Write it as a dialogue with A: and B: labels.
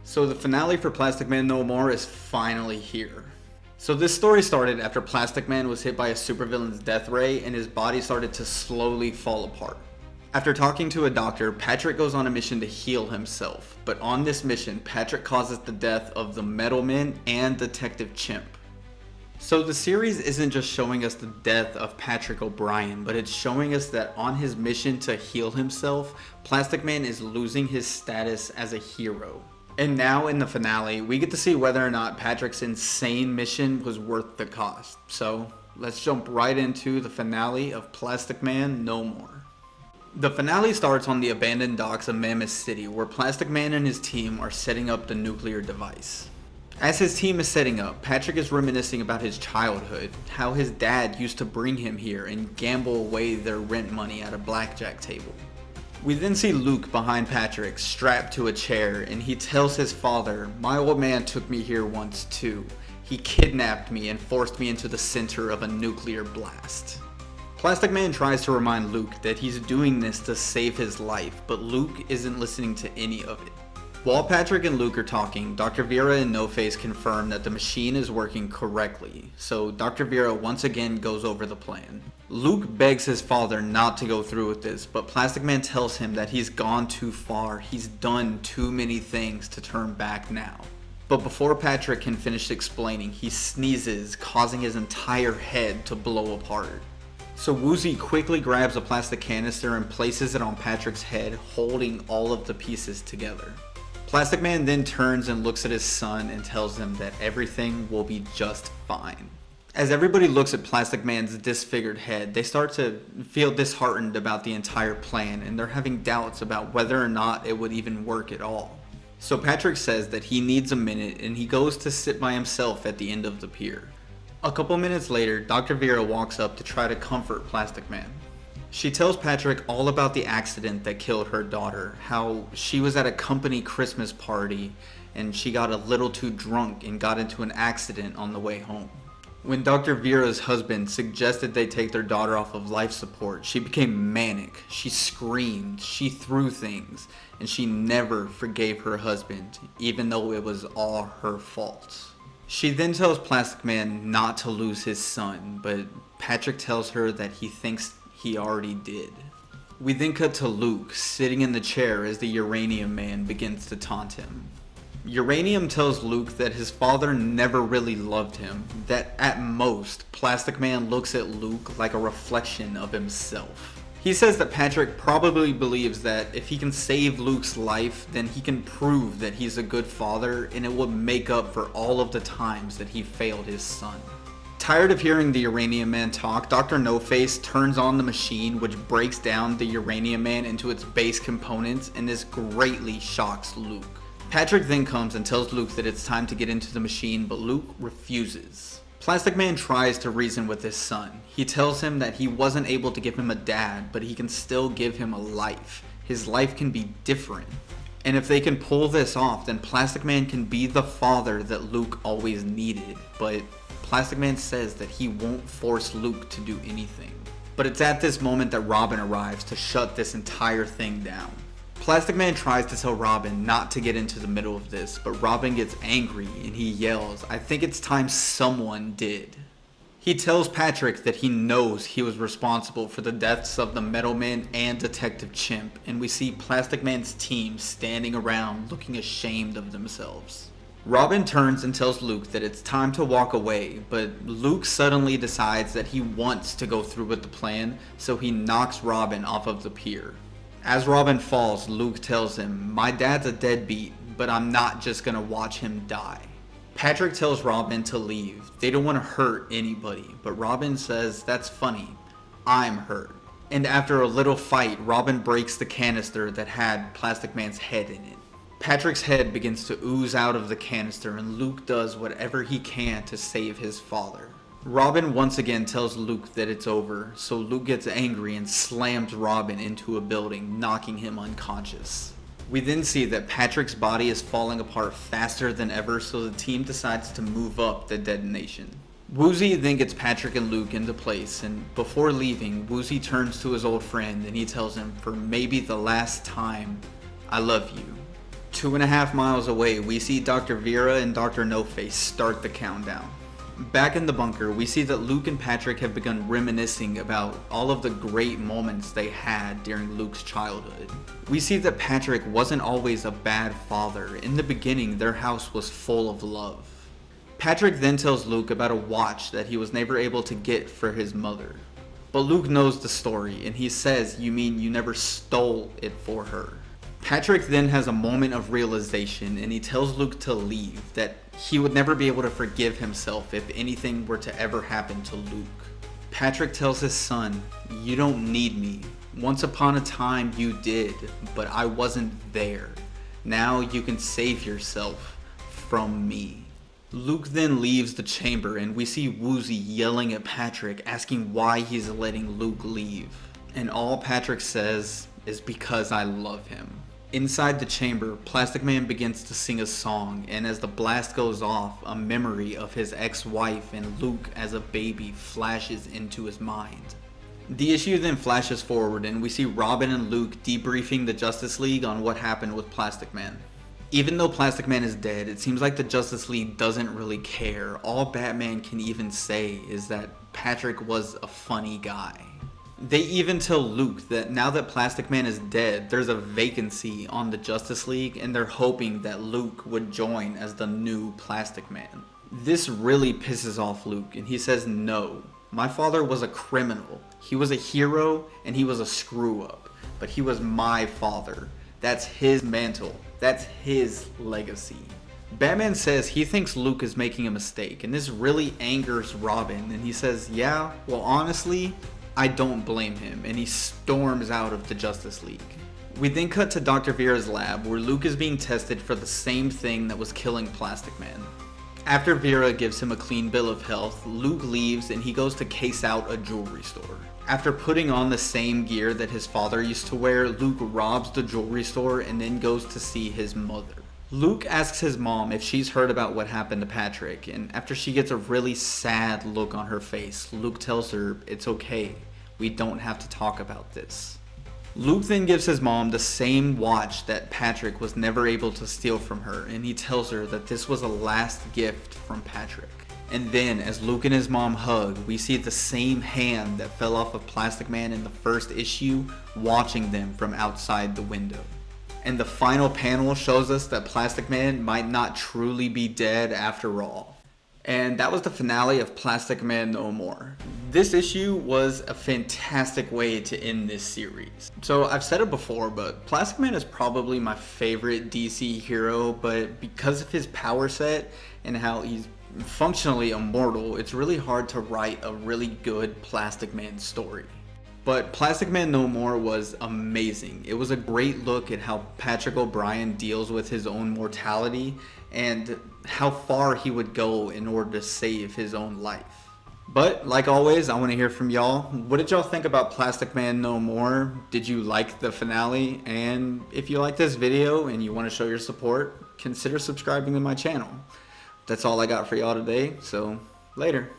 A: So the finale for Plastic Man No More is finally here. So this story started after Plastic Man was hit by a supervillain's death ray and his body started to slowly fall apart. After talking to a doctor, Patrick goes on a mission to heal himself, but on this mission, Patrick causes the death of the Metal Man and Detective Chimp. So the series isn't just showing us the death of Patrick O'Brien, but it's showing us that on his mission to heal himself, Plastic Man is losing his status as a hero. And now in the finale, we get to see whether or not Patrick's insane mission was worth the cost. So let's jump right into the finale of Plastic Man No More. The finale starts on the abandoned docks of Mammoth City, where Plastic Man and his team are setting up the nuclear device. As his team is setting up, Patrick is reminiscing about his childhood, how his dad used to bring him here and gamble away their rent money at a blackjack table. We then see Luke behind Patrick, strapped to a chair, and he tells his father, "My old man took me here once too. He kidnapped me and forced me into the center of a nuclear blast." Plastic Man tries to remind Luke that he's doing this to save his life, but Luke isn't listening to any of it. While Patrick and Luke are talking, Dr. Vera and No-Face confirm that the machine is working correctly, so Dr. Vera once again goes over the plan. Luke begs his father not to go through with this, but Plastic Man tells him that he's gone too far, he's done too many things to turn back now. But before Patrick can finish explaining, he sneezes, causing his entire head to blow apart. So Woozie quickly grabs a plastic canister and places it on Patrick's head, holding all of the pieces together. Plastic Man then turns and looks at his son and tells him that everything will be just fine. As everybody looks at Plastic Man's disfigured head, they start to feel disheartened about the entire plan, and they're having doubts about whether or not it would even work at all. So Patrick says that he needs a minute and he goes to sit by himself at the end of the pier. A couple minutes later, Dr. Vera walks up to try to comfort Plastic Man. She tells Patrick all about the accident that killed her daughter, how she was at a company Christmas party and she got a little too drunk and got into an accident on the way home. When Dr. Vera's husband suggested they take their daughter off of life support, she became manic. She screamed, she threw things, and she never forgave her husband, even though it was all her fault. She then tells Plastic Man not to lose his son, but Patrick tells her that he thinks he already did. We then cut to Luke sitting in the chair as the Uranium Man begins to taunt him. Uranium tells Luke that his father never really loved him, that at most, Plastic Man looks at Luke like a reflection of himself. He says that Patrick probably believes that if he can save Luke's life, then he can prove that he's a good father and it will make up for all of the times that he failed his son. Tired of hearing the Uranium Man talk, Dr. No-Face turns on the machine, which breaks down the Uranium Man into its base components, and this greatly shocks Luke. Patrick then comes and tells Luke that it's time to get into the machine, but Luke refuses. Plastic Man tries to reason with his son. He tells him that he wasn't able to give him a dad, but he can still give him a life. His life can be different. And if they can pull this off, then Plastic Man can be the father that Luke always needed. But Plastic Man says that he won't force Luke to do anything. But it's at this moment that Robin arrives to shut this entire thing down. Plastic Man tries to tell Robin not to get into the middle of this, but Robin gets angry and he yells, "I think it's time someone did." He tells Patrick that he knows he was responsible for the deaths of the Metal Man and Detective Chimp, and we see Plastic Man's team standing around looking ashamed of themselves. Robin turns and tells Luke that it's time to walk away, but Luke suddenly decides that he wants to go through with the plan, so he knocks Robin off of the pier. As Robin falls, Luke tells him, "My dad's a deadbeat, but I'm not just gonna watch him die." Patrick tells Robin to leave. They don't want to hurt anybody, but Robin says, "That's funny. I'm hurt." And after a little fight, Robin breaks the canister that had Plastic Man's head in it. Patrick's head begins to ooze out of the canister, and Luke does whatever he can to save his father. Robin once again tells Luke that it's over, so Luke gets angry and slams Robin into a building, knocking him unconscious. We then see that Patrick's body is falling apart faster than ever, so the team decides to move up the detonation. Woozie then gets Patrick and Luke into place, and before leaving, Woozie turns to his old friend and he tells him, for maybe the last time, "I love you." 2.5 miles away, we see Dr. Vera and Dr. No Face start the countdown. Back in the bunker, we see that Luke and Patrick have begun reminiscing about all of the great moments they had during Luke's childhood. We see that Patrick wasn't always a bad father. In the beginning, their house was full of love. Patrick then tells Luke about a watch that he was never able to get for his mother. But Luke knows the story, and he says, "You mean you never stole it for her?" Patrick then has a moment of realization, and he tells Luke to leave, that he would never be able to forgive himself if anything were to ever happen to Luke. Patrick tells his son, "You don't need me. Once upon a time you did, but I wasn't there. Now you can save yourself from me." Luke then leaves the chamber, and we see Woozy yelling at Patrick, asking why he's letting Luke leave. And all Patrick says is, "Because I love him." Inside the chamber, Plastic Man begins to sing a song, and as the blast goes off, a memory of his ex-wife and Luke as a baby flashes into his mind. The issue then flashes forward, and we see Robin and Luke debriefing the Justice League on what happened with Plastic Man. Even though Plastic Man is dead, it seems like the Justice League doesn't really care. All Batman can even say is that Patrick was a funny guy. They even tell Luke that now that Plastic Man is dead, there's a vacancy on the Justice League, and they're hoping that Luke would join as the new Plastic Man. This really pisses off Luke, and he says, "No, my father was a criminal. He was a hero, and he was a screw-up. But he was my father. That's his mantle. That's his legacy." Batman says he thinks Luke is making a mistake, and this really angers Robin, and he says, "Yeah, well honestly, I don't blame him," and he storms out of the Justice League. We then cut to Dr. Vera's lab, where Luke is being tested for the same thing that was killing Plastic Man. After Vera gives him a clean bill of health, Luke leaves and he goes to case out a jewelry store. After putting on the same gear that his father used to wear, Luke robs the jewelry store and then goes to see his mother. Luke asks his mom if she's heard about what happened to Patrick, and after she gets a really sad look on her face, Luke tells her it's okay, we don't have to talk about this. Luke then gives his mom the same watch that Patrick was never able to steal from her, and he tells her that this was a last gift from Patrick. And then, as Luke and his mom hug, we see the same hand that fell off of Plastic Man in the first issue watching them from outside the window. And the final panel shows us that Plastic Man might not truly be dead after all. And that was the finale of Plastic Man No More. This issue was a fantastic way to end this series. So I've said it before, but Plastic Man is probably my favorite DC hero, but because of his power set and how he's functionally immortal, it's really hard to write a really good Plastic Man story. But Plastic Man No More was amazing. It was a great look at how Patrick O'Brien deals with his own mortality and how far he would go in order to save his own life. But like always, I want to hear from y'all. What did y'all think about Plastic Man No More? Did you like the finale? And if you like this video and you want to show your support, consider subscribing to my channel. That's all I got for y'all today, so later.